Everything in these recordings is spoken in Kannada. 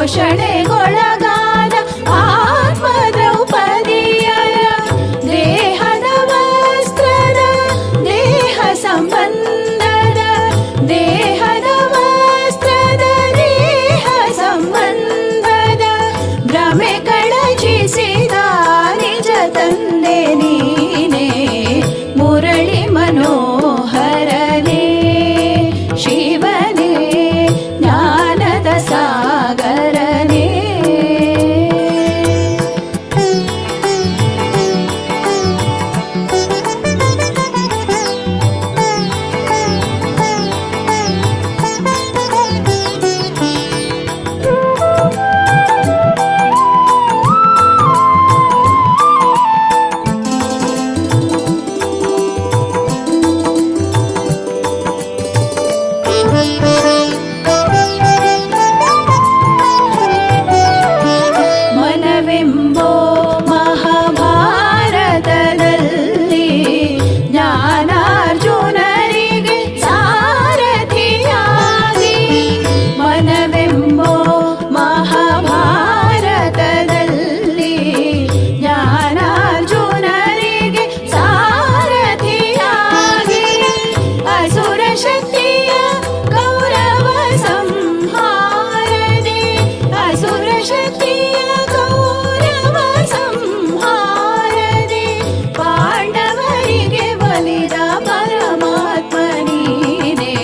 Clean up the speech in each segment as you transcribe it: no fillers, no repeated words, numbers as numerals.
ಶೋಷಣೆಗೊಳಗಾದ ಆತ್ಮ ದ್ರೌಪದಿಯರ ದೇಹದ ವಸ್ತ್ರದ ದೇಹ ಸಂಬಂಧದ ದೇಹದ ವಸ್ತ್ರದ ದೇಹ ಸಂಬಂಧದ ಭ್ರಮೆ ಕಳಚಿಸಿದ ನಿಜ ತಂದೆ ನೀನೇ ಮುರಳಿ ಮನೋಹರನೇ ಶಿವನೇ ಜ್ಞಾನದ ಸಾಗರನೇ. ಮನವೆಂಬೋ ಮಹಾಭಾರತದಲ್ಲಿ ಜ್ಞಾನಾರ್ಜುನರಿಗೆ ಸಾರಥಿಯಾಗಿ ಮನವೆಂಬೋ ಮಹಾಭಾರತದಲ್ಲಿ ಜ್ಞಾನಾರ್ಜುನರಿಗೆ ಸಾರಥಿಯಾಗಿ ಅಸುರ ಶಕ್ತಿಯ ಗೌರವ ಸಂಹಾರನೆ ಅಸುರ ಶಕ್ತಿಯ ಗೌರವ ಸಂಹಾರನೆ ಪಾಂಡವರಿಗೆ ಒಲಿದ ಪರಮಾತ್ಮ ನೀನೇ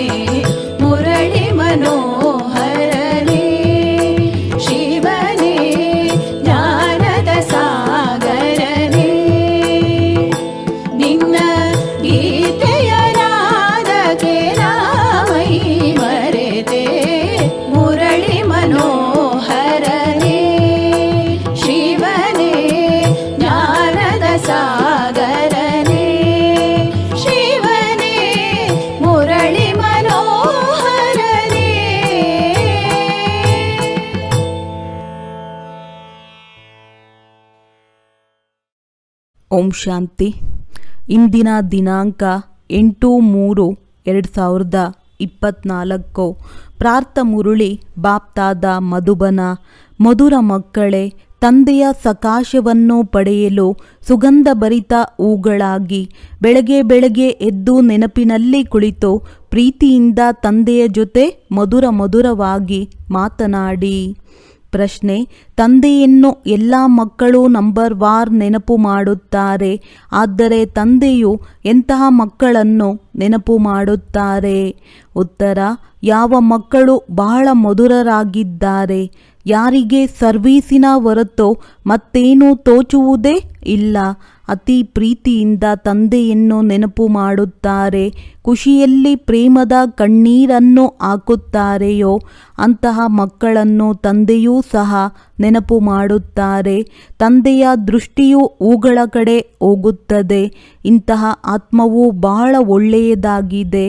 ಮುರಳಿ ಮನೋಹರನೇ ಶಿವನೇ ಜ್ಞಾನದ ಸಾಗರನೇ. ನಿನ್ನ ಗೀತೆಯ ನಾದಕ್ಕೆ ನಾಮೈ ಮರೆತೆ ಮುರಳಿ ಮನೋಹರನೇ ಶಿವನೇ ಜ್ಞಾನದ ಸಾಗರನೇ ಶಿವನೇ ಮುರಳಿ ಮನೋಹರನೇ. ಓಂ ಶಾಂತಿ. ಇಂದಿನ ದಿನಾಂಕ 8/3/2024. ಪ್ರಾರ್ಥ ಮುರುಳಿ ಬಾಪ್ತಾದ ಮಧುಬನ. ಮಧುರ ಮಕ್ಕಳೇ, ತಂದೆಯ ಸಕಾಶವನ್ನು ಪಡೆಯಲು ಸುಗಂಧಭರಿತ ಹೂಗಳಾಗಿ ಬೆಳಗ್ಗೆ ಬೆಳಗ್ಗೆ ಎದ್ದು ನೆನಪಿನಲ್ಲಿ ಕುಳಿತು ಪ್ರೀತಿಯಿಂದ ತಂದೆಯ ಜೊತೆ ಮಧುರವಾಗಿ ಮಾತನಾಡಿ. ಪ್ರಶ್ನೆ: ತಂದೆಯನ್ನು ಎಲ್ಲ ಮಕ್ಕಳು ನಂಬರ್ ವಾರ್ ನೆನಪು ಮಾಡುತ್ತಾರೆ. ಆದರೆ ತಂದೆಯು ಎಂತಹ ಮಕ್ಕಳನ್ನು ನೆನಪು ಮಾಡುತ್ತಾರೆ? ಉತ್ತರ: ಯಾವ ಮಕ್ಕಳು ಬಹಳ ಮಧುರರಾಗಿದ್ದಾರೆ, ಯಾರಿಗೆ ಸರ್ವೀಸಿನ ಹೊರತು ಮತ್ತೇನೂ ತೋಚುವುದೇ ಇಲ್ಲ, ಅತಿ ಪ್ರೀತಿಯಿಂದ ತಂದೆಯನ್ನು ನೆನಪು ಮಾಡುತ್ತಾರೆ, ಖುಷಿಯಲ್ಲಿ ಪ್ರೇಮದ ಕಣ್ಣೀರನ್ನು ಹಾಕುತ್ತಾರೆಯೋ ಅಂತಹ ಮಕ್ಕಳನ್ನು ತಂದೆಯೂ ಸಹ ನೆನಪು ಮಾಡುತ್ತಾರೆ. ತಂದೆಯ ದೃಷ್ಟಿಯು ಹೂಗಳ ಕಡೆ ಹೋಗುತ್ತದೆ. ಇಂತಹ ಆತ್ಮವು ಬಹಳ ಒಳ್ಳೆಯದಾಗಿದೆ.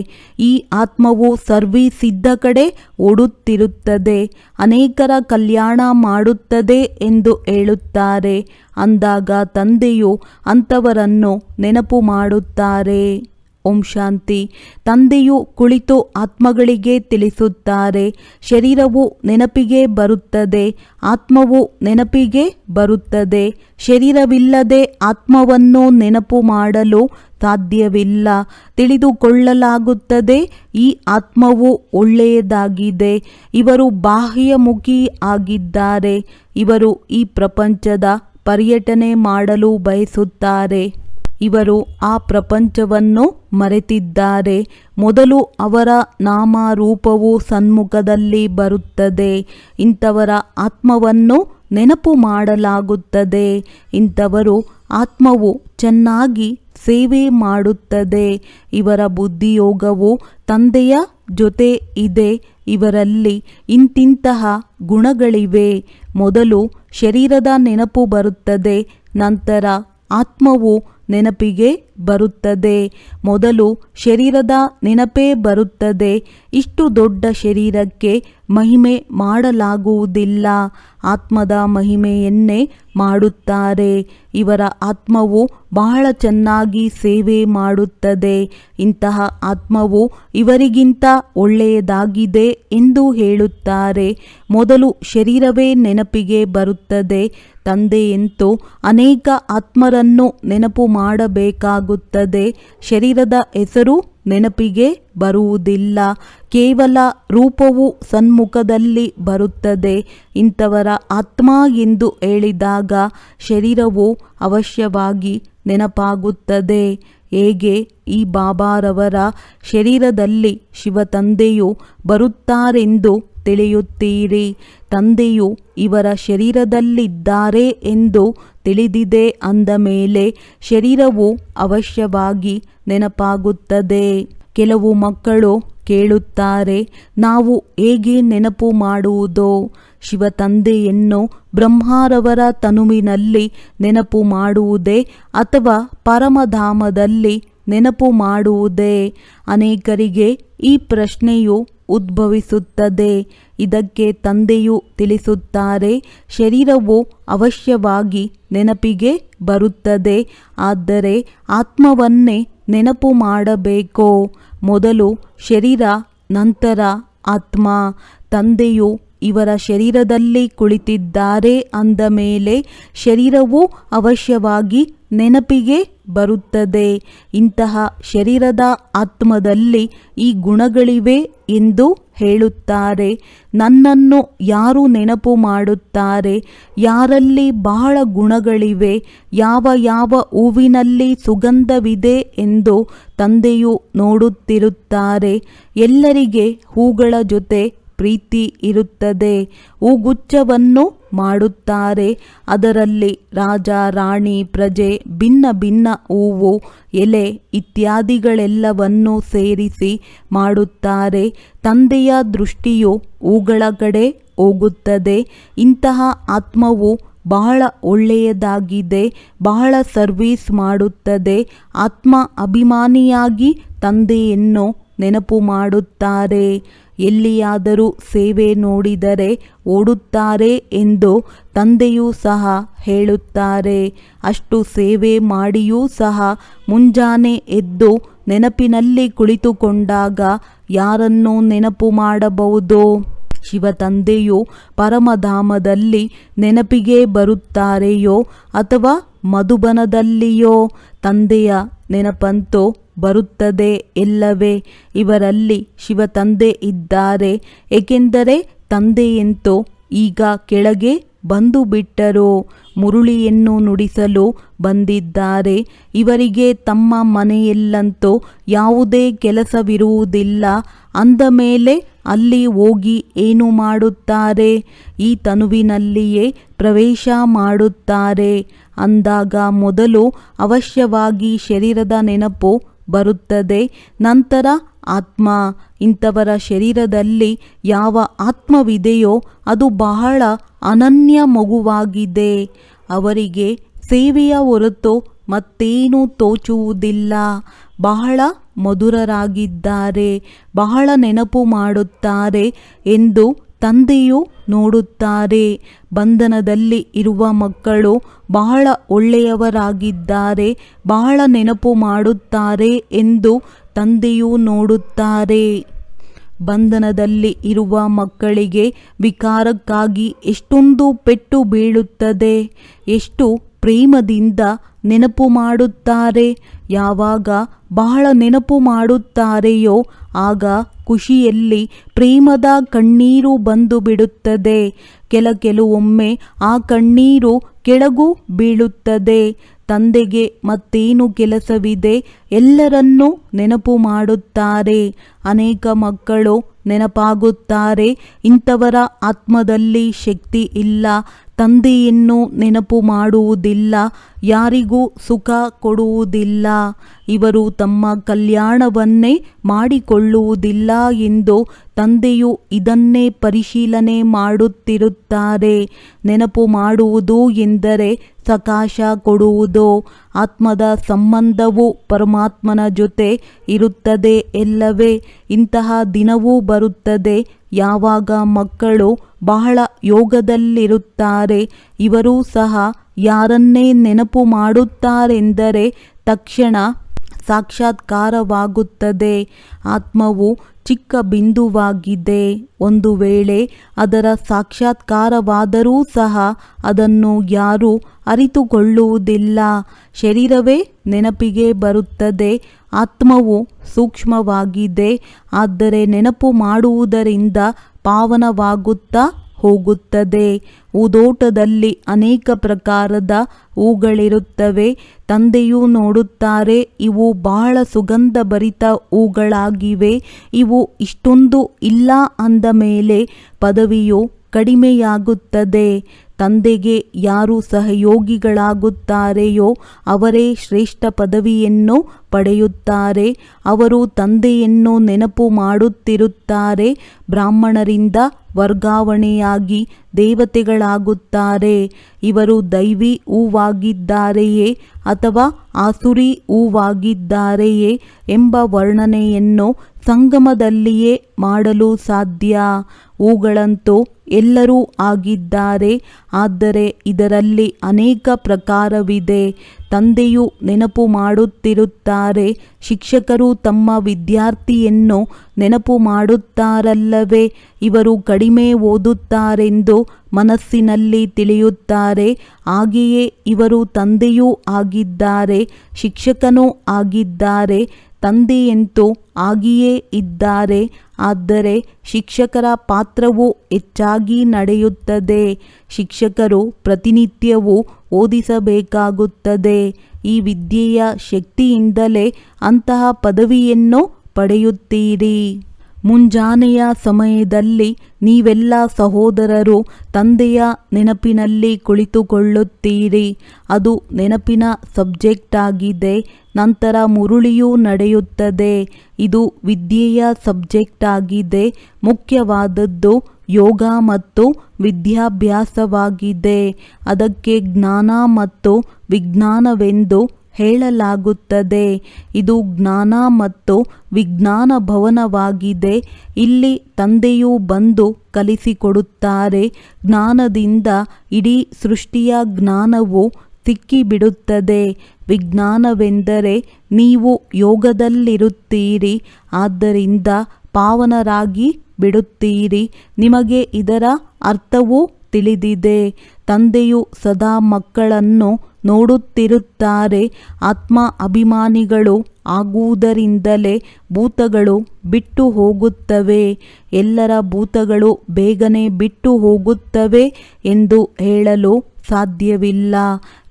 ಈ ಆತ್ಮವು ಸರ್ವೀಸ್ ಇದ್ದ ಕಡೆ ಓಡುತ್ತಿರುತ್ತದೆ, ಅನೇಕರ ಕಲ್ಯಾಣ ಮಾಡುತ್ತದೆ ಎಂದು ಹೇಳುತ್ತಾರೆ. ಅಂದಾಗ ತಂದೆಯು ಅಂಥವರನ್ನು ನೆನಪು ಮಾಡುತ್ತಾರೆ. ಓಂ ಶಾಂತಿ. ತಂದೆಯು ಕುಳಿತು ಆತ್ಮಗಳಿಗೆ ತಿಳಿಸುತ್ತಾರೆ. ಶರೀರವು ನೆನಪಿಗೆ ಬರುತ್ತದೆ, ಆತ್ಮವು ನೆನಪಿಗೆ ಬರುತ್ತದೆ. ಶರೀರವಿಲ್ಲದೆ ಆತ್ಮವನ್ನು ನೆನಪು ಮಾಡಲು ಸಾಧ್ಯವಿಲ್ಲ. ತಿಳಿದುಕೊಳ್ಳಲಾಗುತ್ತದೆ, ಈ ಆತ್ಮವು ಒಳ್ಳೆಯದಾಗಿದೆ. ಇವರು ಬಾಹ್ಯಮುಖಿ ಆಗಿದ್ದಾರೆ. ಇವರು ಈ ಪ್ರಪಂಚದ ಪರ್ಯಟನೆ ಮಾಡಲು ಬಯಸುತ್ತಾರೆ. ಇವರು ಆ ಪ್ರಪಂಚವನ್ನು ಮರೆತಿದ್ದಾರೆ. ಮೊದಲು ಅವರ ನಾಮ ರೂಪವು ಸನ್ಮುಖದಲ್ಲಿ ಬರುತ್ತದೆ. ಇಂಥವರ ಆತ್ಮವನ್ನು ನೆನಪು ಮಾಡಲಾಗುತ್ತದೆ. ಇಂಥವರು ಆತ್ಮವು ಚೆನ್ನಾಗಿ ಸೇವೆ ಮಾಡುತ್ತದೆ. ಇವರ ಬುದ್ಧಿಯೋಗವು ತಂದೆಯ ಜೊತೆ ಇದೆ. ಇವರಲ್ಲಿ ಇಂತಿಂತಹ ಗುಣಗಳಿವೆ. ಮೊದಲು ಶರೀರದ ನೆನಪು ಬರುತ್ತದೆ, ನಂತರ ಆತ್ಮವು ನೆನಪಿಗೆ ಬರುತ್ತದೆ. ಮೊದಲು ಶರೀರದ ನೆನಪೇ ಬರುತ್ತದೆ. ಇಷ್ಟು ದೊಡ್ಡ ಶರೀರಕ್ಕೆ ಮಹಿಮೆ ಮಾಡಲಾಗುವುದಿಲ್ಲ, ಆತ್ಮದ ಮಹಿಮೆಯನ್ನೇ ಮಾಡುತ್ತಾರೆ. ಇವರ ಆತ್ಮವು ಬಹಳ ಚೆನ್ನಾಗಿ ಸೇವೆ ಮಾಡುತ್ತದೆ. ಇಂತಹ ಆತ್ಮವು ಇವರಿಗಿಂತ ಒಳ್ಳೆಯದಾಗಿದೆ ಎಂದು ಹೇಳುತ್ತಾರೆ. ಮೊದಲು ಶರೀರವೇ ನೆನಪಿಗೆ ಬರುತ್ತದೆ. ತಂದೆಯಂತೂ ಅನೇಕ ಆತ್ಮರನ್ನು ನೆನಪು ಮಾಡಬೇಕಾಗುತ್ತದೆ. ಶರೀರದ ಹೆಸರು ನೆನಪಿಗೆ ಬರುವುದಿಲ್ಲ, ಕೇವಲ ರೂಪವು ಸನ್ಮುಖದಲ್ಲಿ ಬರುತ್ತದೆ. ಇಂಥವರ ಆತ್ಮ ಎಂದು ಹೇಳಿದಾಗ ಶರೀರವು ಅವಶ್ಯವಾಗಿ ನೆನಪಾಗುತ್ತದೆ. ಹೇಗೆ ಈ ಬಾಬಾರವರ ಶರೀರದಲ್ಲಿ ಶಿವತಂದೆಯು ಬರುತ್ತಾರೆಂದು ತಿಳಿಯುತ್ತೀರಿ? ತಂದೆಯು ಇವರ ಶರೀರದಲ್ಲಿದ್ದಾರೆ ಎಂದು ತಿಳಿದಿದೆ ಅಂದ ಮೇಲೆ ಶರೀರವು ಅವಶ್ಯವಾಗಿ ನೆನಪಾಗುತ್ತದೆ. ಕೆಲವು ಮಕ್ಕಳು ಕೇಳುತ್ತಾರೆ, ನಾವು ಹೇಗೆ ನೆನಪು ಮಾಡುವುದೋ? ಶಿವತಂದೆಯನ್ನು ಬ್ರಹ್ಮರವರ ತನುವಿನಲ್ಲಿ ನೆನಪು ಮಾಡುವುದೇ ಅಥವಾ ಪರಮಧಾಮದಲ್ಲಿ ನೆನಪು ಮಾಡುವುದೇ? ಅನೇಕರಿಗೆ ಈ ಪ್ರಶ್ನೆಯು ಉದ್ಭವಿಸುತ್ತದೆ. ಇದಕ್ಕೆ ತಂದೆಯು ತಿಳಿಸುತ್ತಾರೆ, ಶರೀರವು ಅವಶ್ಯವಾಗಿ ನೆನಪಿಗೆ ಬರುತ್ತದೆ. ಆದರೆ ಆತ್ಮವನ್ನೇ ನೆನಪು ಮಾಡಬೇಕು. ಮೊದಲು ಶರೀರ, ನಂತರ ಆತ್ಮ. ತಂದೆಯು ಇವರ ಶರೀರದಲ್ಲಿ ಕುಳಿತಿದ್ದಾರೆ ಅಂದ ಮೇಲೆ ಶರೀರವು ಅವಶ್ಯವಾಗಿ ನೆನಪಿಗೆ ಬರುತ್ತದೆ. ಇಂತಹ ಶರೀರದ ಆತ್ಮದಲ್ಲಿ ಈ ಗುಣಗಳಿವೆ ಎಂದು ಹೇಳುತ್ತಾರೆ. ನನ್ನನ್ನು ಯಾರು ನೆನಪು ಮಾಡುತ್ತಾರೆ? ಯಾರಲ್ಲಿ ಬಹಳ ಗುಣಗಳಿವೆ? ಯಾವ ಯಾವ ಹೂವಿನಲ್ಲಿ ಸುಗಂಧವಿದೆ ಎಂದು ತಂದೆಯು ನೋಡುತ್ತಿರುತ್ತಾರೆ. ಎಲ್ಲರಿಗೆ ಹೂಗಳ ಜೊತೆ ಪ್ರೀತಿ ಇರುತ್ತದೆ. ಹೂಗುಚ್ಛವನ್ನು ಮಾಡುತ್ತಾರೆ. ಅದರಲ್ಲಿ ರಾಜ, ರಾಣಿ, ಪ್ರಜೆ, ಭಿನ್ನ ಭಿನ್ನ ಹೂವು, ಎಲೆ ಇತ್ಯಾದಿಗಳೆಲ್ಲವನ್ನೂ ಸೇರಿಸಿ ಮಾಡುತ್ತಾರೆ. ತಂದೆಯ ದೃಷ್ಟಿಯು ಹೂಗಳ ಕಡೆ ಹೋಗುತ್ತದೆ. ಇಂತಹ ಆತ್ಮವು ಬಹಳ ಒಳ್ಳೆಯದಾಗಿದೆ, ಬಹಳ ಸರ್ವೀಸ್ ಮಾಡುತ್ತದೆ. ಆತ್ಮ ಅಭಿಮಾನಿಯಾಗಿ ತಂದೆಯನ್ನು ನೆನಪು ಮಾಡುತ್ತಾರೆ. ಎಲ್ಲಿಯಾದರೂ ಸೇವೆ ನೋಡಿದರೆ ಓಡುತ್ತಾರೆ ಎಂದು ತಂದೆಯೂ ಸಹ ಹೇಳುತ್ತಾರೆ. ಅಷ್ಟು ಸೇವೆ ಮಾಡಿಯೂ ಸಹ ಮುಂಜಾನೆ ಎದ್ದು ನೆನಪಿನಲ್ಲಿ ಕುಳಿತುಕೊಂಡಾಗ ಯಾರನ್ನು ನೆನಪು ಮಾಡಬಹುದು? ಶಿವತಂದೆಯು ಪರಮಧಾಮದಲ್ಲಿ ನೆನಪಿಗೆ ಬರುತ್ತಾರೆಯೋ ಅಥವಾ ಮಧುಬನದಲ್ಲಿಯೋ? ತಂದೆಯ ನೆನಪಂತೂ ಬರುತ್ತದೆ ಎಲ್ಲವೇ. ಇವರಲ್ಲಿ ಶಿವತಂದೆ ಇದ್ದಾರೆ, ಏಕೆಂದರೆ ತಂದೆಯಂತೂ ಈಗ ಕೆಳಗೆ ಬಂದು ಬಿಟ್ಟರು. ಮುರುಳಿಯನ್ನು ನುಡಿಸಲು ಬಂದಿದ್ದಾರೆ. ಇವರಿಗೆ ತಮ್ಮ ಮನೆಯಲ್ಲಂತೂ ಯಾವುದೇ ಕೆಲಸವಿರುವುದಿಲ್ಲ. ಅಂದ ಮೇಲೆ ಅಲ್ಲಿ ಹೋಗಿ ಏನು ಮಾಡುತ್ತಾರೆ? ಈ ತನುವಿನಲ್ಲಿಯೇ ಪ್ರವೇಶ ಮಾಡುತ್ತಾರೆ. ಅಂದಾಗ ಮೊದಲು ಅವಶ್ಯವಾಗಿ ಶರೀರದ ನೆನಪು ಬರುತ್ತದೆ, ನಂತರ ಆತ್ಮ. ಇಂಥವರ ಶರೀರದಲ್ಲಿ ಯಾವ ಆತ್ಮವಿದೆಯೋ ಅದು ಬಹಳ ಅನನ್ಯ ಮಗುವಾಗಿದೆ. ಅವರಿಗೆ ಸೇವೆಯ ಹೊರತು ಮತ್ತೇನೂ ತೋಚುವುದಿಲ್ಲ. ಬಹಳ ಮಧುರರಾಗಿದ್ದಾರೆ, ಬಹಳ ನೆನಪು ಮಾಡುತ್ತಾರೆ ಎಂದು ತಂದೆಯು ನೋಡುತ್ತಾರೆ. ಬಂಧನದಲ್ಲಿ ಇರುವ ಮಕ್ಕಳು ಬಹಳ ಒಳ್ಳೆಯವರಾಗಿದ್ದಾರೆ, ಬಹಳ ನೆನಪು ಮಾಡುತ್ತಾರೆ ಎಂದು ತಂದೆಯು ನೋಡುತ್ತಾರೆ. ಬಂಧನದಲ್ಲಿ ಇರುವ ಮಕ್ಕಳಿಗೆ ವಿಕಾರಕ್ಕಾಗಿ ಎಷ್ಟೊಂದು ಪೆಟ್ಟು ಬೀಳುತ್ತದೆ. ಎಷ್ಟು ಪ್ರೇಮದಿಂದ ನೆನಪು ಮಾಡುತ್ತಾರೆ. ಯಾವಾಗ ಬಹಳ ನೆನಪು ಮಾಡುತ್ತಾರೆಯೋ ಆಗ ಖುಷಿಯಲ್ಲಿ ಪ್ರೇಮದ ಕಣ್ಣೀರು ಬಂದು ಬಿಡುತ್ತದೆ. ಕೆಲವೊಮ್ಮೆ ಆ ಕಣ್ಣೀರು ಕೆಳಗೂ ಬೀಳುತ್ತದೆ. ತಂದೆಗೆ ಮತ್ತೇನು ಕೆಲಸವಿದೆ? ಎಲ್ಲರನ್ನೂ ನೆನಪು ಮಾಡುತ್ತಾರೆ. ಅನೇಕ ಮಕ್ಕಳು ನೆನಪಾಗುತ್ತಾರೆ. ಇಂಥವರ ಆತ್ಮದಲ್ಲಿ ಶಕ್ತಿ ಇಲ್ಲ, ತಂದೆಯನ್ನು ನೆನಪು ಮಾಡುವುದಿಲ್ಲ, ಯಾರಿಗೂ ಸುಖ ಕೊಡುವುದಿಲ್ಲ. ಇವರು ತಮ್ಮ ಕಲ್ಯಾಣವನ್ನೇ ಮಾಡಿಕೊಳ್ಳುವುದಿಲ್ಲ ಎಂದು ತಂದೆಯು ಇದನ್ನೇ ಪರಿಶೀಲನೆ ಮಾಡುತ್ತಿರುತ್ತಾರೆ. ನೆನಪು ಮಾಡುವುದು ಎಂದರೆ ಸಕಾಶ ಕೊಡುವುದು. ಆತ್ಮದ ಸಂಬಂಧವು ಪರಮಾತ್ಮನ ಜೊತೆ ಇರುತ್ತದೆ ಎಲ್ಲವೇ. ಇಂತಹ ದಿನವೂ ಬರುತ್ತದೆ ಯಾವಾಗ ಮಕ್ಕಳು ಬಹಳ ಯೋಗದಲ್ಲಿರುತ್ತಾರೆ. ಇವರೂ ಸಹ ಯಾರನ್ನೇ ನೆನಪು ಮಾಡುತ್ತಾರೆಂದರೆ ತಕ್ಷಣ ಸಾಕ್ಷಾತ್ಕಾರವಾಗುತ್ತದೆ. ಆತ್ಮವು ಚಿಕ್ಕ ಬಿಂದುವಾಗಿದೆ. ಒಂದು ವೇಳೆ ಅದರ ಸಾಕ್ಷಾತ್ಕಾರವಾದರೂ ಸಹ ಅದನ್ನು ಯಾರೂ ಅರಿತುಕೊಳ್ಳುವುದಿಲ್ಲ. ಶರೀರವೇ ನೆನಪಿಗೆ ಬರುತ್ತದೆ. ಆತ್ಮವು ಸೂಕ್ಷ್ಮವಾಗಿದೆ, ಆದರೆ ನೆನಪು ಮಾಡುವುದರಿಂದ ಪಾವನವಾಗುತ್ತಾ ಹೋಗುತ್ತದೆ. ಹೂದೋಟದಲ್ಲಿ ಅನೇಕ ಪ್ರಕಾರದ ಹೂಗಳಿರುತ್ತವೆ. ತಂದೆಯೂ ನೋಡುತ್ತಾರೆ, ಇವು ಬಹಳ ಸುಗಂಧಭರಿತ ಹೂಗಳಾಗಿವೆ. ಇವು ಇಷ್ಟೊಂದು ಇಲ್ಲ ಅಂದ ಮೇಲೆ ಪದವಿಯು ಕಡಿಮೆಯಾಗುತ್ತದೆ. ತಂದೆಗೆ ಯಾರು ಸಹಯೋಗಿಗಳಾಗುತ್ತಾರೆಯೋ ಅವರೇ ಶ್ರೇಷ್ಠ ಪದವಿಯನ್ನು ಪಡೆಯುತ್ತಾರೆ. ಅವರು ತಂದೆಯನ್ನು ನೆನಪು ಮಾಡುತ್ತಿರುತ್ತಾರೆ. ಬ್ರಾಹ್ಮಣರಿಂದ ವರ್ಗಾವಣೆಯಾಗಿ ದೇವತೆಗಳಾಗುತ್ತಾರೆ. ಇವರು ದೈವಿ ಹೂವಾಗಿದ್ದಾರೆಯೇ ಅಥವಾ ಆಸುರಿ ಹೂವಾಗಿದ್ದಾರೆಯೇ ಎಂಬ ವರ್ಣನೆಯನ್ನು ಸಂಗಮದಲ್ಲಿಯೇ ಮಾಡಲು ಸಾಧ್ಯ. ಹೂಗಳಂತೂ ಎಲ್ಲರೂ ಆಗಿದ್ದಾರೆ, ಆದರೆ ಇದರಲ್ಲಿ ಅನೇಕ ಪ್ರಕಾರವಿದೆ. ತಂದೆಯು ನೆನಪು ಮಾಡುತ್ತಿರುತ್ತಾರೆ. ಶಿಕ್ಷಕರು ತಮ್ಮ ವಿದ್ಯಾರ್ಥಿಯನ್ನು ನೆನಪು ಮಾಡುತ್ತಾರಲ್ಲವೇ. ಇವರು ಕಡಿಮೆ ಓದುತ್ತಾರೆಂದು ಮನಸ್ಸಿನಲ್ಲಿ ತಿಳಿಯುತ್ತಾರೆ. ಹಾಗೆಯೇ ಇವರು ತಂದೆಯೂ ಆಗಿದ್ದಾರೆ, ಶಿಕ್ಷಕನೂ ಆಗಿದ್ದಾರೆ, ತಂದೆಯಂತೂ ಆಗಿಯೇ ಇದ್ದಾರೆ. ಆದರೆ ಶಿಕ್ಷಕರ ಪಾತ್ರವು ಹೆಚ್ಚಾಗಿ ನಡೆಯುತ್ತದೆ. ಶಿಕ್ಷಕರು ಪ್ರತಿನಿತ್ಯವೂ ಓದಿಸಬೇಕಾಗುತ್ತದೆ. ಈ ವಿದ್ಯೆಯ ಶಕ್ತಿಯಿಂದಲೇ ಅಂತಹ ಪದವಿಯನ್ನು ಪಡೆಯುತ್ತೀರಿ. ಮುಂಜಾನೆಯ ಸಮಯದಲ್ಲಿ ನೀವೆಲ್ಲ ಸಹೋದರರು ತಂದೆಯ ನೆನಪಿನಲ್ಲಿ ಕುಳಿತುಕೊಳ್ಳುತ್ತೀರಿ. ಅದು ನೆನಪಿನ ಸಬ್ಜೆಕ್ಟ್ ಆಗಿದೆ. ನಂತರ ಮುರುಳಿಯೂ ನಡೆಯುತ್ತದೆ. ಇದು ವಿದ್ಯೆಯ ಸಬ್ಜೆಕ್ಟ್ ಆಗಿದೆ. ಮುಖ್ಯವಾದದ್ದು ಯೋಗ ಮತ್ತು ವಿದ್ಯಾಭ್ಯಾಸವಾಗಿದೆ. ಅದಕ್ಕೆ ಜ್ಞಾನ ಮತ್ತು ವಿಜ್ಞಾನವೆಂದು ಹೇಳಲಾಗುತ್ತದೆ. ಇದು ಜ್ಞಾನ ಮತ್ತು ವಿಜ್ಞಾನ ಭವನವಾಗಿದೆ. ಇಲ್ಲಿ ತಂದೆಯು ಬಂದು ಕಲಿಸಿಕೊಡುತ್ತಾರೆ. ಜ್ಞಾನದಿಂದ ಇಡೀ ಸೃಷ್ಟಿಯ ಜ್ಞಾನವು ಸಿಕ್ಕಿಬಿಡುತ್ತದೆ. ವಿಜ್ಞಾನವೆಂದರೆ ನೀವು ಯೋಗದಲ್ಲಿರುತ್ತೀರಿ, ಆದ್ದರಿಂದ ಪಾವನರಾಗಿ ಬಿಡುತ್ತೀರಿ. ನಿಮಗೆ ಇದರ ಅರ್ಥವೂ ತಿಳಿದಿದೆ. ತಂದೆಯು ಸದಾ ಮಕ್ಕಳನ್ನು ನೋಡುತ್ತಿರುತ್ತಾರೆ. ಆತ್ಮ ಅಭಿಮಾನಿಗಳು ಆಗುವುದರಿಂದಲೇ ಭೂತಗಳು ಬಿಟ್ಟು ಹೋಗುತ್ತವೆ. ಎಲ್ಲರ ಭೂತಗಳು ಬೇಗನೆ ಬಿಟ್ಟು ಹೋಗುತ್ತವೆ ಎಂದು ಹೇಳಲು ಸಾಧ್ಯವಿಲ್ಲ.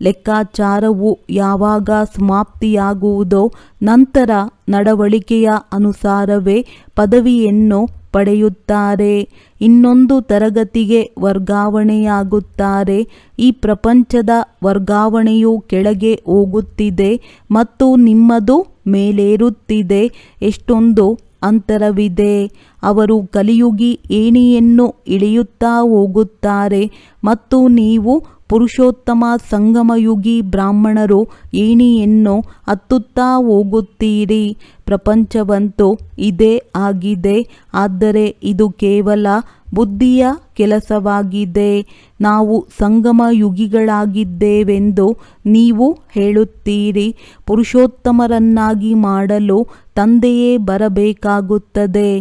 ಲೆಕ್ಕಾಚಾರವು ಯಾವಾಗ ಸಮಾಪ್ತಿಯಾಗುವುದೋ ನಂತರ ನಡವಳಿಕೆಯ ಅನುಸಾರವೇ ಪದವಿಯನ್ನು ಪಡೆಯುತ್ತಾರೆ. ಇನ್ನೊಂದು ತರಗತಿಗೆ ವರ್ಗಾವಣೆಯಾಗುತ್ತಾರೆ. ಈ ಪ್ರಪಂಚದ ವರ್ಗಾವಣೆಯು ಕೆಳಗೆ ಹೋಗುತ್ತಿದೆ ಮತ್ತು ನಿಮ್ಮದು ಮೇಲೇರುತ್ತಿದೆ. ಎಷ್ಟೊಂದು ಅಂತರವಿದೆ. ಅವರು ಕಲಿಯುಗಿ ಏಣಿಯನ್ನು ಇಳಿಯುತ್ತಾ ಹೋಗುತ್ತಾರೆ ಮತ್ತು ನೀವು ಪುರುಷೋತ್ತಮ ಸಂಗಮಯುಗಿ ಬ್ರಾಹ್ಮಣರು ಏಣಿಯನ್ನು ಹತ್ತುತ್ತಾ ಹೋಗುತ್ತೀರಿ. ಪ್ರಪಂಚವಂತೂ ಇದೇ ಆಗಿದೆ, ಆದರೆ ಇದು ಕೇವಲ ಬುದ್ಧಿಯ ಕೆಲಸವಾಗಿದೆ. ನಾವು ಸಂಗಮ ಯುಗಿಗಳಾಗಿದ್ದೇವೆಂದು ನೀವು ಹೇಳುತ್ತೀರಿ. ಪುರುಷೋತ್ತಮರನ್ನಾಗಿ ಮಾಡಲು ತಂದೆಯೇ ಬರಬೇಕಾಗುತ್ತದೆ.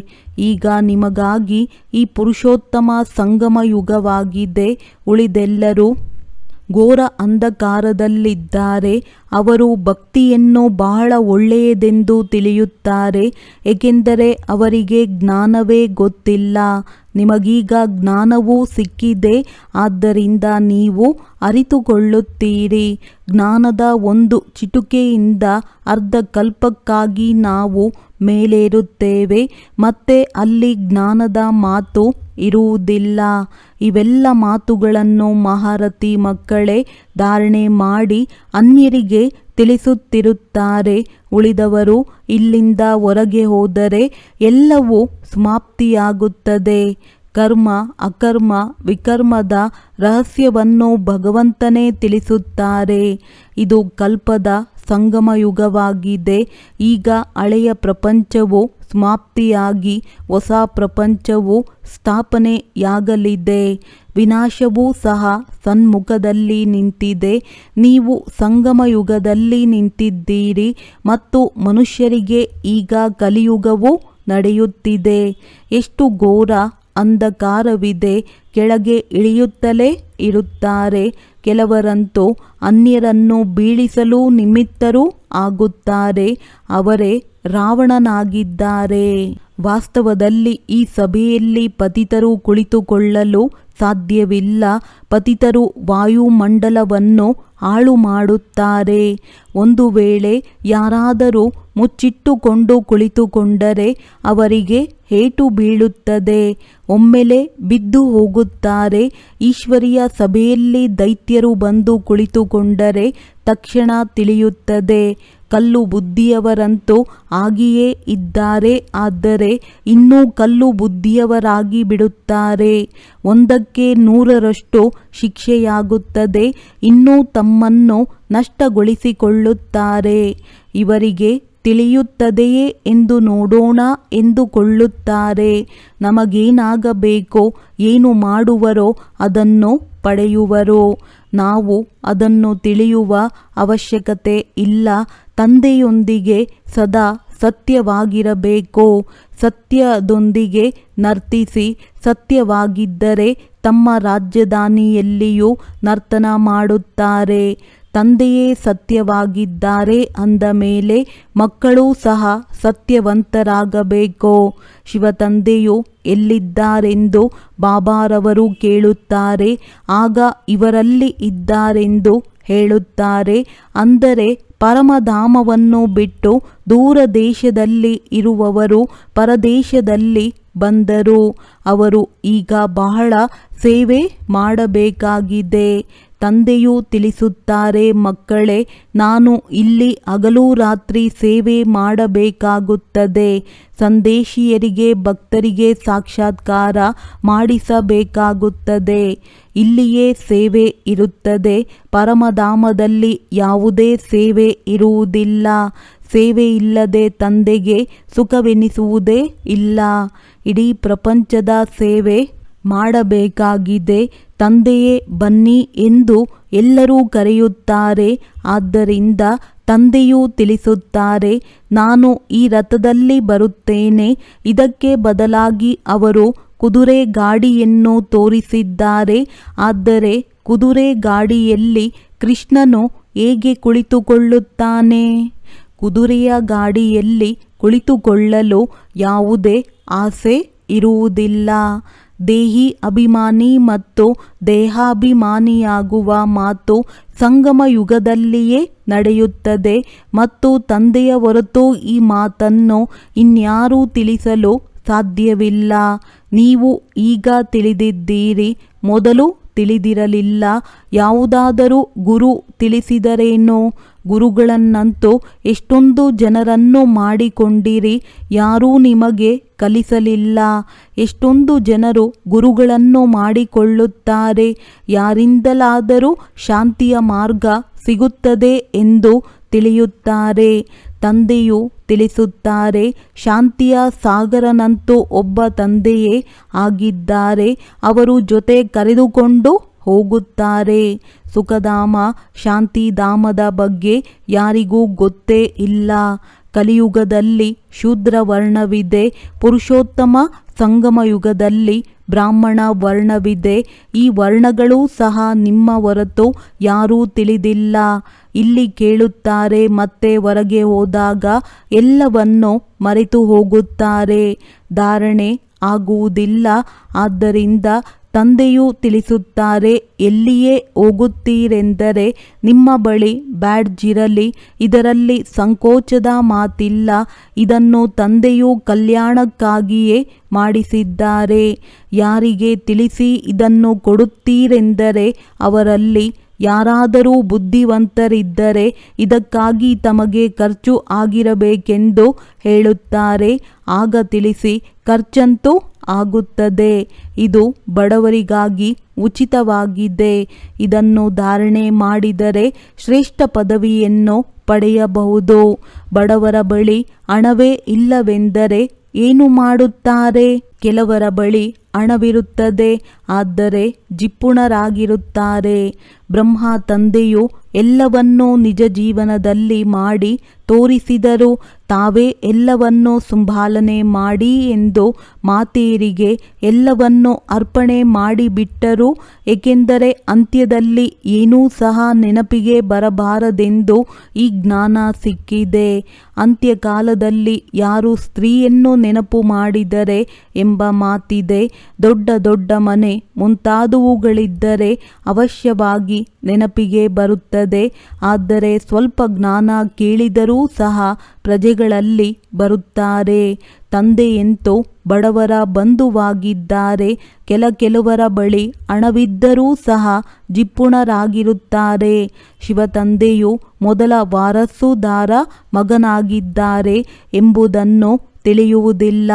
ಈಗ ನಿಮಗಾಗಿ ಈ ಪುರುಷೋತ್ತಮ ಸಂಗಮ ಯುಗವಾಗಿದೆ. ಉಳಿದೆಲ್ಲರೂ ಘೋರ ಅಂಧಕಾರದಲ್ಲಿದ್ದಾರೆ. ಅವರು ಭಕ್ತಿಯನ್ನು ಬಹಳ ಒಳ್ಳೆಯದೆಂದು ತಿಳಿಯುತ್ತಾರೆ, ಏಕೆಂದರೆ ಅವರಿಗೆ ಜ್ಞಾನವೇ ಗೊತ್ತಿಲ್ಲ. ನಿಮಗೀಗ ಜ್ಞಾನವೂ ಸಿಕ್ಕಿದೆ, ಆದ್ದರಿಂದ ನೀವು ಅರಿತುಕೊಳ್ಳುತ್ತೀರಿ. ಜ್ಞಾನದ ಒಂದು ಚಿಟುಕೆಯಿಂದ ಅರ್ಧ ಕಲ್ಪಕ್ಕಾಗಿ ನಾವು ಮೇಲೇರುತ್ತೇವೆ. ಮತ್ತೆ ಅಲ್ಲಿ ಜ್ಞಾನದ ಮಾತು ಇರುವುದಿಲ್ಲ. ಇವೆಲ್ಲ ಮಾತುಗಳನ್ನು ಮಹಾರಥಿ ಮಕ್ಕಳೇ ಧಾರಣೆ ಮಾಡಿ ಅನ್ಯರಿಗೆ ತಿಳಿಸುತ್ತಿರುತ್ತಾರೆ. ಉಳಿದವರು ಇಲ್ಲಿಂದ ಹೊರಗೆ ಹೋದರೆ ಎಲ್ಲವೂ ಸಮಾಪ್ತಿಯಾಗುತ್ತದೆ. ಕರ್ಮ ಅಕರ್ಮ ವಿಕರ್ಮದ ರಹಸ್ಯವನ್ನು ಭಗವಂತನೇ ತಿಳಿಸುತ್ತಾರೆ. ಇದು ಕಲ್ಪದ ಸಂಗಮ ಯುಗವಾಗಿದೆ. ಈಗ ಹಳೆಯ ಪ್ರಪಂಚವು ಸಮಾಪ್ತಿಯಾಗಿ ಹೊಸ ಪ್ರಪಂಚವು ಸ್ಥಾಪನೆಯಾಗಲಿದೆ. ವಿನಾಶವೂ ಸಹ ಸನ್ಮುಖದಲ್ಲಿ ನಿಂತಿದೆ. ನೀವು ಸಂಗಮ ಯುಗದಲ್ಲಿ ನಿಂತಿದ್ದೀರಿ ಮತ್ತು ಮನುಷ್ಯರಿಗೆ ಈಗ ಕಲಿಯುಗವು ನಡೆಯುತ್ತಿದೆ. ಎಷ್ಟು ಘೋರ ಅಂಧಕಾರವಿದೆ. ಕೆಳಗೆ ಇಳಿಯುತ್ತಲೇ ಇರುತ್ತಾರೆ. ಕೆಲವರಂತೂ ಅನ್ಯರನ್ನು ಬೀಳಿಸಲು ನಿಮಿತ್ತರೂ ಆಗುತ್ತಾರೆ. ಅವರೇ ರಾವಣನಾಗಿದ್ದಾರೆ. ವಾಸ್ತವದಲ್ಲಿ ಈ ಸಭೆಯಲ್ಲಿ ಪತಿತರು ಕುಳಿತುಕೊಳ್ಳಲು ಸಾಧ್ಯವಿಲ್ಲ. ಪತಿತರು ವಾಯುಮಂಡಲವನ್ನು ಹಾಳು ಮಾಡುತ್ತಾರೆ. ಒಂದು ವೇಳೆ ಯಾರಾದರೂ ಮುಚ್ಚಿಟ್ಟುಕೊಂಡು ಕುಳಿತುಕೊಂಡರೆ ಅವರಿಗೆ ಏಟು ಬೀಳುತ್ತದೆ. ಒಮ್ಮೆಲೆ ಬಿದ್ದು ಹೋಗುತ್ತಾರೆ. ಈಶ್ವರಿಯ ಸಭೆಯಲ್ಲಿ ದೈತ್ಯರು ಬಂದು ಕುಳಿತುಕೊಂಡರೆ ತಕ್ಷಣ ತಿಳಿಯುತ್ತದೆ. ಕಲ್ಲು ಬುದ್ಧಿಯವರಂತೂ ಆಗಿಯೇ ಇದ್ದಾರೆ. ಆದರೆ ಇನ್ನೂ ಕಲ್ಲು ಬುದ್ಧಿಯವರಾಗಿ ಬಿಡುತ್ತಾರೆ. 100ಕ್ಕೆ 100ರಷ್ಟು ಶಿಕ್ಷೆಯಾಗುತ್ತದೆ. ಇನ್ನೂ ತಮ್ಮನ್ನು ನಷ್ಟಗೊಳಿಸಿಕೊಳ್ಳುತ್ತಾರೆ. ಇವರಿಗೆ ತಿಳಿಯುತ್ತದೆಯೇ ಎಂದು ನೋಡೋಣ ಎಂದುಕೊಳ್ಳುತ್ತಾರೆ. ನಮಗೇನಾಗಬೇಕೋ ಏನು ಮಾಡುವರೋ ಅದನ್ನು ಪಡೆಯುವರು. ನಾವು ಅದನ್ನು ತಿಳಿಯುವ ಅವಶ್ಯಕತೆ ಇಲ್ಲ. ತಂದೆಯೊಂದಿಗೆ ಸದಾ ಸತ್ಯವಾಗಿರಬೇಕು. ಸತ್ಯದೊಂದಿಗೆ ನರ್ತಿಸಿ. ಸತ್ಯವಾಗಿದ್ದರೆ ತಮ್ಮ ರಾಜಧಾನಿಯಲ್ಲಿಯೂ ನರ್ತನ ಮಾಡುತ್ತಾರೆ. ತಂದೆಯೇ ಸತ್ಯವಾಗಿದ್ದಾರೆ ಅಂದ ಮೇಲೆ ಮಕ್ಕಳೂ ಸಹ ಸತ್ಯವಂತರಾಗಬೇಕು. ಶಿವತಂದೆಯು ಎಲ್ಲಿದ್ದಾರೆಂದು ಬಾಬಾರವರು ಕೇಳುತ್ತಾರೆ. ಆಗ ಇವರಲ್ಲಿ ಇದ್ದಾರೆಂದು ಹೇಳುತ್ತಾರೆ. ಅಂದರೆ ಪರಮಧಾಮವನ್ನು ಬಿಟ್ಟು ದೂರ ದೇಶದಲ್ಲಿ ಇರುವವರು ಪರದೇಶದಲ್ಲಿ ಬಂದರು. ಅವರು ಈಗ ಬಹಳ ಸೇವೆ ಮಾಡಬೇಕಾಗಿದೆ. ತಂದೆಯು ತಿಳಿಸುತ್ತಾರೆ, ಮಕ್ಕಳೇ, ನಾನು ಇಲ್ಲಿ ಹಗಲು ರಾತ್ರಿ ಸೇವೆ ಮಾಡಬೇಕಾಗುತ್ತದೆ. ಸಂದೇಶಿಯರಿಗೆ ಭಕ್ತರಿಗೆ ಸಾಕ್ಷಾತ್ಕಾರ ಮಾಡಿಸಬೇಕಾಗುತ್ತದೆ. ಇಲ್ಲಿಯೇ ಸೇವೆ ಇರುತ್ತದೆ. ಪರಮಧಾಮದಲ್ಲಿ ಯಾವುದೇ ಸೇವೆ ಇರುವುದಿಲ್ಲ. ಸೇವೆ ಇಲ್ಲದೆ ತಂದೆಗೆ ಸುಖವೆನಿಸುವುದೇ ಇಲ್ಲ. ಇಡೀ ಪ್ರಪಂಚದ ಸೇವೆ ಮಾಡಬೇಕಾಗಿದೆ. ತಂದೆಯೇ ಬನ್ನಿ ಎಂದು ಎಲ್ಲರೂ ಕರೆಯುತ್ತಾರೆ. ಆದ್ದರಿಂದ ತಂದೆಯೂ ತಿಳಿಸುತ್ತಾರೆ, ನಾನು ಈ ರಥದಲ್ಲಿ ಬರುತ್ತೇನೆ. ಇದಕ್ಕೆ ಬದಲಾಗಿ ಅವರು ಕುದುರೆ ಗಾಡಿಯನ್ನು ತೋರಿಸಿದ್ದಾರೆ. ಆದರೆ ಕುದುರೆ ಗಾಡಿಯಲ್ಲಿ ಕೃಷ್ಣನು ಹೇಗೆ ಕುಳಿತುಕೊಳ್ಳುತ್ತಾನೆ? ಕುದುರೆಯ ಗಾಡಿಯಲ್ಲಿ ಕುಳಿತುಕೊಳ್ಳಲು ಯಾವುದೇ ಆಸೆ ಇರುವುದಿಲ್ಲ. ದೇಹಿ ಅಭಿಮಾನಿ ಮತ್ತು ದೇಹಾಭಿಮಾನಿಯಾಗುವ ಮಾತು ಸಂಗಮ ಯುಗದಲ್ಲಿಯೇ ನಡೆಯುತ್ತದೆ ಮತ್ತು ತಂದೆಯ ಹೊರತು ಈ ಮಾತನ್ನು ಇನ್ಯಾರೂ ತಿಳಿಸಲು ಸಾಧ್ಯವಿಲ್ಲ. ನೀವು ಈಗ ತಿಳಿದಿದ್ದೀರಿ, ಮೊದಲು ತಿಳಿದಿರಲಿಲ್ಲ. ಯಾವುದಾದರೂ ಗುರು ತಿಳಿಸಿದರೇನೋ? ಗುರುಗಳನ್ನಂತೂ ಎಷ್ಟೊಂದು ಜನರನ್ನು ಮಾಡಿಕೊಂಡಿರಿ, ಯಾರೂ ನಿಮಗೆ ಕಲಿಸಲಿಲ್ಲ. ಎಷ್ಟೊಂದು ಜನರು ಗುರುಗಳನ್ನು ಮಾಡಿಕೊಳ್ಳುತ್ತಾರೆ. ಯಾರಿಂದಲಾದರೂ ಶಾಂತಿಯ ಮಾರ್ಗ ಸಿಗುತ್ತದೆ ಎಂದು ತಿಳಿಯುತ್ತಾರೆ. ತಂದೆಯು ತಿಳಿಸುತ್ತಾರೆ, ಶಾಂತಿಯ ಸಾಗರನಂತೂ ಒಬ್ಬ ತಂದೆಯೇ ಆಗಿದ್ದಾರೆ. ಅವರು ಜೊತೆ ಕರೆದುಕೊಂಡು ಹೋಗುತ್ತಾರೆ. ಸುಖಧಾಮ ಶಾಂತಿಧಾಮದ ಬಗ್ಗೆ ಯಾರಿಗೂ ಗೊತ್ತೇ ಇಲ್ಲ. ಕಲಿಯುಗದಲ್ಲಿ ಶೂದ್ರ ವರ್ಣವಿದೆ. ಪುರುಷೋತ್ತಮ ಸಂಗಮ ಯುಗದಲ್ಲಿ ಬ್ರಾಹ್ಮಣ ವರ್ಣವಿದೆ. ಈ ವರ್ಣಗಳೂ ಸಹ ನಿಮ್ಮ ಹೊರತು ಯಾರೂ ತಿಳಿದಿಲ್ಲ. ಇಲ್ಲಿ ಕೇಳುತ್ತಾರೆ, ಮತ್ತೆ ಹೊರಗೆ ಹೋದಾಗ ಎಲ್ಲವನ್ನು ಮರೆತು ಹೋಗುತ್ತಾರೆ. ಧಾರಣೆ ಆಗುವುದಿಲ್ಲ. ಆದ್ದರಿಂದ ತಂದೆಯು ತಿಳಿಸುತ್ತಾರೆ, ಎಲ್ಲಿಯೇ ಹೋಗುತ್ತೀರೆಂದರೆ ನಿಮ್ಮ ಬಳಿ ಬ್ಯಾಡ್ಜ್ ಇರಲಿ, ಇದರಲ್ಲಿ ಸಂಕೋಚದ ಮಾತಿಲ್ಲ. ಇದನ್ನು ತಂದೆಯು ಕಲ್ಯಾಣಕ್ಕಾಗಿಯೇ ಮಾಡಿಸಿದ್ದಾರೆ. ಯಾರಿಗೆ ತಿಳಿಸಿ ಇದನ್ನು ಕೊಡುತ್ತೀರೆಂದರೆ ಅವರಲ್ಲಿ ಯಾರಾದರೂ ಬುದ್ಧಿವಂತರಿದ್ದರೆ ಇದಕ್ಕಾಗಿ ತಮಗೆ ಖರ್ಚು ಆಗಿರಬೇಕೆಂದು ಹೇಳುತ್ತಾರೆ. ಆಗ ತಿಳಿಸಿ, ಖರ್ಚಂತೂ ಆಗುತ್ತದೆ. ಇದು ಬಡವರಿಗಾಗಿ ಉಚಿತವಾಗಿದೆ. ಇದನ್ನು ಧಾರಣೆ ಮಾಡಿದರೆ ಶ್ರೇಷ್ಠ ಪದವಿಯನ್ನು ಪಡೆಯಬಹುದು. ಬಡವರ ಬಳಿ ಹಣವೇ ಇಲ್ಲವೆಂದರೆ ಏನು ಮಾಡುತ್ತಾರೆ? ಕೆಲವರ ಬಳಿ ಹಣವಿರುತ್ತದೆ, ಆದರೆ ಜಿಪುಣರಾಗಿರುತ್ತಾರೆ. ಬ್ರಹ್ಮ ತಂದೆಯು ಎಲ್ಲವನ್ನೂ ನಿಜ ಜೀವನದಲ್ಲಿ ಮಾಡಿ ತೋರಿಸಿದರು. ತಾವೇ ಎಲ್ಲವನ್ನೂ ಸಂಭಾಲನೆ ಮಾಡಿ ಎಂದು ಮಾತೆಯರಿಗೆ ಎಲ್ಲವನ್ನೂ ಅರ್ಪಣೆ ಮಾಡಿಬಿಟ್ಟರು. ಏಕೆಂದರೆ ಅಂತ್ಯದಲ್ಲಿ ಏನೂ ಸಹ ನೆನಪಿಗೆ ಬರಬಾರದೆಂದು ಈ ಜ್ಞಾನ ಸಿಕ್ಕಿದೆ. ಅಂತ್ಯಕಾಲದಲ್ಲಿ ಯಾರು ಸ್ತ್ರೀಯನ್ನು ನೆನಪು ಮಾಡಿದರೆ ಎಂಬ ಮಾತಿದೆ. ದೊಡ್ಡ ದೊಡ್ಡ ಮನೆ ಮುಂತಾದವುಗಳಿದ್ದರೆ ಅವಶ್ಯವಾಗಿ ನೆನಪಿಗೆ ಬರುತ್ತದೆ. ಆದರೆ ಸ್ವಲ್ಪ ಜ್ಞಾನ ಕೇಳಿದರೂ ಸಹ ಪ್ರಜೆಗಳಲ್ಲಿ ಬರುತ್ತಾರೆ. ತಂದೆಯಂತೂ ಬಡವರ ಬಂಧುವಾಗಿದ್ದಾರೆ. ಕೆಲವರ ಬಳಿ ಹಣವಿದ್ದರೂ ಸಹ ಜಿಪುಣರಾಗಿರುತ್ತಾರೆ. ಶಿವತಂದೆಯು ಮೊದಲ ವಾರಸುದಾರ ಮಗನಾಗಿದ್ದಾರೆ ಎಂಬುದನ್ನು ತಿಳಿಯುವುದಿಲ್ಲ.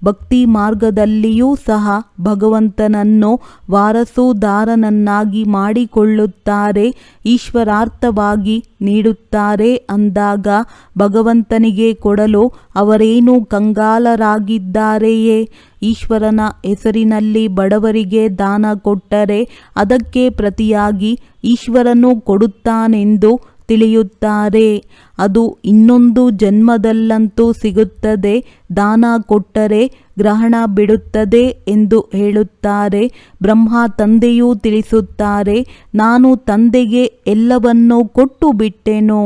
ಭಕ್ತಿ ಮಾರ್ಗದಲ್ಲಿಯೂ ಸಹ ಭಗವಂತನನ್ನು ವಾರಸುದಾರನನ್ನಾಗಿ ಮಾಡಿಕೊಳ್ಳುತ್ತಾರೆ. ಈಶ್ವರಾರ್ಥವಾಗಿ ನೀಡುತ್ತಾರೆ ಅಂದಾಗ ಭಗವಂತನಿಗೆ ಕೊಡಲು ಅವರೇನು ಕಂಗಾಲರಾಗಿದ್ದಾರೆಯೇ? ಈಶ್ವರನ ಹೆಸರಿನಲ್ಲಿ ಬಡವರಿಗೆ ದಾನ ಕೊಟ್ಟರೆ ಅದಕ್ಕೆ ಪ್ರತಿಯಾಗಿ ಈಶ್ವರನು ಕೊಡುತ್ತಾನೆಂದು ತಿಳಿಯುತ್ತಾರೆ. ಅದು ಇನ್ನೊಂದು ಜನ್ಮದಲ್ಲಂತೂ ಸಿಗುತ್ತದೆ. ದಾನ ಕೊಟ್ಟರೆ ಗ್ರಹಣ ಬಿಡುತ್ತದೆ ಎಂದು ಹೇಳುತ್ತಾರೆ. ಬ್ರಹ್ಮ ತಂದೆಯೂ ತಿಳಿಸುತ್ತಾರೆ, ನಾನು ತಂದೆಗೆ ಎಲ್ಲವನ್ನೂ ಕೊಟ್ಟು ಬಿಟ್ಟೆನು.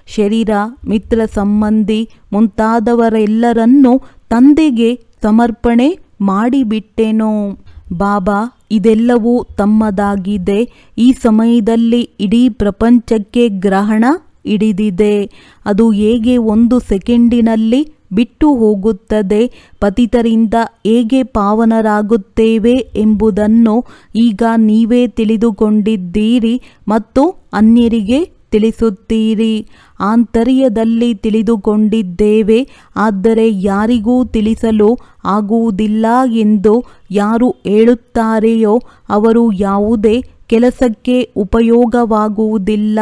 ಶರೀರ, ಮಿತ್ರ ಸಂಬಂಧಿ ಮುಂತಾದವರೆಲ್ಲರನ್ನೂ ತಂದೆಗೆ ಸಮರ್ಪಣೆ ಮಾಡಿಬಿಟ್ಟೆನು. ಬಾಬಾ, ಇದೆಲ್ಲವೂ ತಮ್ಮದಾಗಿದೆ. ಈ ಸಮಯದಲ್ಲಿ ಇಡೀ ಪ್ರಪಂಚಕ್ಕೆ ಗ್ರಹಣ ಹಿಡಿದಿದೆ. ಅದು ಹೇಗೆ ಒಂದು ಸೆಕೆಂಡಿನಲ್ಲಿ ಬಿಟ್ಟು ಹೋಗುತ್ತದೆ? ಪತಿತರಿಂದ ಹೇಗೆ ಪಾವನರಾಗುತ್ತೇವೆ ಎಂಬುದನ್ನು ಈಗ ನೀವೇ ತಿಳಿದುಕೊಂಡಿದ್ದೀರಿ ಮತ್ತು ಅನ್ಯರಿಗೆ ತಿಳಿಸುತ್ತೀರಿ. ಆಂತರ್ಯದಲ್ಲಿ ತಿಳಿದುಕೊಂಡಿದ್ದೇವೆ, ಆದರೆ ಯಾರಿಗೂ ತಿಳಿಸಲು ಆಗುವುದಿಲ್ಲ ಎಂದು ಯಾರು ಹೇಳುತ್ತಾರೆಯೋ ಅವರು ಯಾವುದೇ ಕೆಲಸಕ್ಕೆ ಉಪಯೋಗವಾಗುವುದಿಲ್ಲ.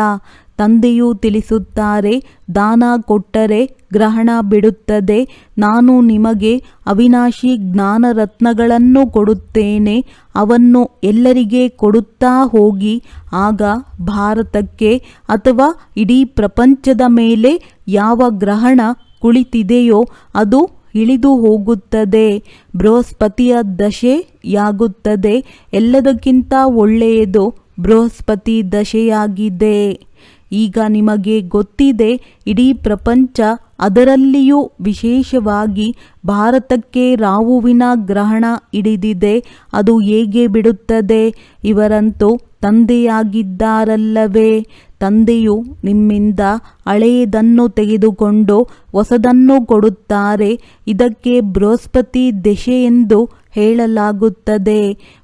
ತಂದೆಯು ತಿಳಿಸುತ್ತಾರೆ, ದಾನ ಕೊಟ್ಟರೆ ಗ್ರಹಣ ಬಿಡುತ್ತದೆ. ನಾನು ನಿಮಗೆ ಅವಿನಾಶಿ ಜ್ಞಾನರತ್ನಗಳನ್ನು ಕೊಡುತ್ತೇನೆ. ಅವನ್ನು ಎಲ್ಲರಿಗೆ ಕೊಡುತ್ತಾ ಹೋಗಿ. ಆಗ ಭಾರತಕ್ಕೆ ಅಥವಾ ಇಡೀ ಪ್ರಪಂಚದ ಮೇಲೆ ಯಾವ ಗ್ರಹಣ ಕುಳಿತಿದೆಯೋ ಅದು ಇಳಿದು ಹೋಗುತ್ತದೆ. ಬೃಹಸ್ಪತಿಯ ದಶೆಯಾಗುತ್ತದೆ. ಎಲ್ಲದಕ್ಕಿಂತ ಒಳ್ಳೆಯದು ಬೃಹಸ್ಪತಿ ದಶೆಯಾಗಿದೆ. ಈಗ ನಿಮಗೆ ಗೊತ್ತಿದೆ, ಇಡೀ ಪ್ರಪಂಚ, ಅದರಲ್ಲಿಯೂ ವಿಶೇಷವಾಗಿ ಭಾರತಕ್ಕೆ ರಾಹುವಿನ ಗ್ರಹಣ ಹಿಡಿದಿದೆ. ಅದು ಹೇಗೆ ಬಿಡುತ್ತದೆ? ಇವರಂತೂ ತಂದೆಯಾಗಿದ್ದಾರಲ್ಲವೇ? ತಂದೆಯು ನಿಮ್ಮಿಂದ ಹಳೆಯದನ್ನು ತೆಗೆದುಕೊಂಡು ಹೊಸದನ್ನು ಕೊಡುತ್ತಾರೆ. ಇದಕ್ಕೆ ಬೃಹಸ್ಪತಿ ದಶೆ ಎಂದು ಹೇಳಲಾಗುತ್ತದೆ.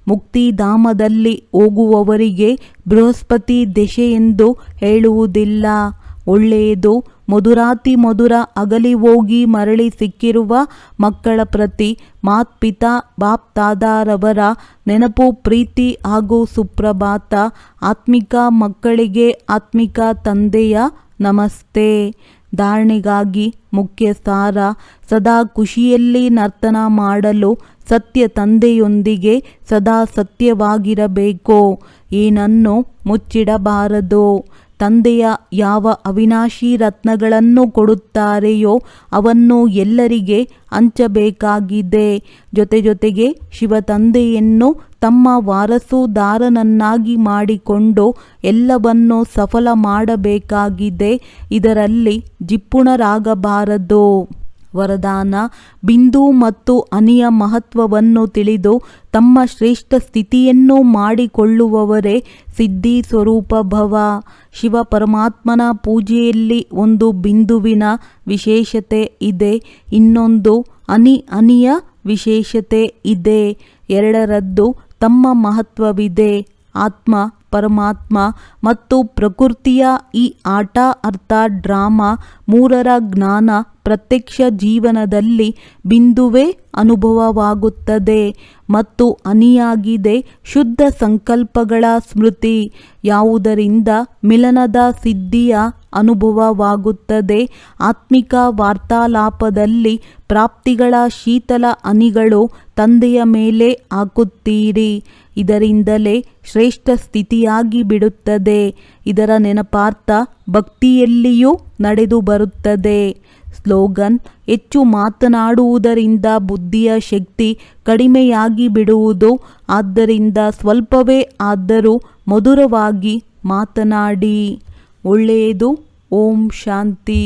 ಮುಕ್ತಿಧಾಮದಲ್ಲಿ ಹೋಗುವವರಿಗೆ ಬೃಹಸ್ಪತಿ ದಶೆ ಎಂದು ಹೇಳುವುದಿಲ್ಲ. ಒಳ್ಳೆಯದು. ಮಧುರಾತಿ ಮಧುರ ಅಗಲಿ ಹೋಗಿ ಮರಳಿ ಸಿಕ್ಕಿರುವ ಮಕ್ಕಳ ಪ್ರತಿ ಮಾತ್ಪಿತಾ ಬಾಪ್ ದಾದಾರವರ ನೆನಪು, ಪ್ರೀತಿ ಹಾಗೂ ಸುಪ್ರಭಾತ. ಆತ್ಮಿಕ ಮಕ್ಕಳಿಗೆ ಆತ್ಮಿಕ ತಂದೆಯ ನಮಸ್ತೆ. ಧಾರಣೆಗಾಗಿ ಮುಖ್ಯ ಸಾರ: ಸದಾ ಖುಷಿಯಲ್ಲಿ ನರ್ತನ ಮಾಡಲು ಸತ್ಯ ತಂದೆಯೊಂದಿಗೆ ಸದಾ ಸತ್ಯವಾಗಿರಬೇಕು. ಏನನ್ನು ಮುಚ್ಚಿಡಬಾರದು. ತಂದೆಯ ಯಾವ ಅವಿನಾಶಿ ರತ್ನಗಳನ್ನು ಕೊಡುತ್ತಾರೆಯೋ ಅವನ್ನು ಎಲ್ಲರಿಗೆ ಹಂಚಬೇಕಾಗಿದೆ. ಜೊತೆಗೆ ಶಿವತಂದೆಯನ್ನು ತಮ್ಮ ವಾರಸುದಾರನನ್ನಾಗಿ ಮಾಡಿಕೊಂಡು ಎಲ್ಲವನ್ನು ಸಫಲ ಮಾಡಬೇಕಾಗಿದೆ. ಇದರಲ್ಲಿ ಜಿಪುಣರಾಗಬಾರದು. ವರದಾನ: ಬಿಂದು ಮತ್ತು ಹನಿಯ ಮಹತ್ವವನ್ನು ತಿಳಿದು ತಮ್ಮ ಶ್ರೇಷ್ಠ ಸ್ಥಿತಿಯನ್ನು ಮಾಡಿಕೊಳ್ಳುವವರೇ ಸಿದ್ಧಿ ಸ್ವರೂಪ ಭವ. ಶಿವ ಪರಮಾತ್ಮನ ಪೂಜೆಯಲ್ಲಿ ಒಂದು ಬಿಂದುವಿನ ವಿಶೇಷತೆ ಇದೆ, ಇನ್ನೊಂದು ಹನಿಯ ವಿಶೇಷತೆ ಇದೆ. ಎರಡರದ್ದು ತಮ್ಮ ಮಹತ್ವವಿದೆ. ಆತ್ಮ, ಪರಮಾತ್ಮ ಮತ್ತು ಪ್ರಕೃತಿಯ ಈ ಆಟ ಅರ್ಥಾತ್ ಡ್ರಾಮಾ ಮೂರರ ಜ್ಞಾನ ಪ್ರತ್ಯಕ್ಷ ಜೀವನದಲ್ಲಿ ಬಿಂದುವೇ ಅನುಭವವಾಗುತ್ತದೆ ಮತ್ತು ಹನಿಯಾಗಿದೆ ಶುದ್ಧ ಸಂಕಲ್ಪಗಳ ಸ್ಮೃತಿ, ಯಾವುದರಿಂದ ಮಿಲನದ ಸಿದ್ಧಿಯ ಅನುಭವವಾಗುತ್ತದೆ. ಆತ್ಮಿಕ ವಾರ್ತಾಲಾಪದಲ್ಲಿ ಪ್ರಾಪ್ತಿಗಳ ಶೀತಲ ಹನಿಗಳು ತಂದೆಯ ಮೇಲೆ ಹಾಕುತ್ತೀರಿ, ಇದರಿಂದಲೇ ಶ್ರೇಷ್ಠ ಸ್ಥಿತಿಯಾಗಿ ಬಿಡುತ್ತದೆ. ಇದರ ನೆನಪಾರ್ಥ ಭಕ್ತಿಯಲ್ಲಿಯೂ ನಡೆದು ಬರುತ್ತದೆ. ಸ್ಲೋಗನ್: ಹೆಚ್ಚು ಮಾತನಾಡುವುದರಿಂದ ಬುದ್ಧಿಯ ಶಕ್ತಿ ಕಡಿಮೆಯಾಗಿ ಬಿಡುವುದು, ಆದ್ದರಿಂದ ಸ್ವಲ್ಪವೇ ಆದರೂ ಮಧುರವಾಗಿ ಮಾತನಾಡಿ. ಒಳ್ಳೆಯದು. ಓಂ ಶಾಂತಿ.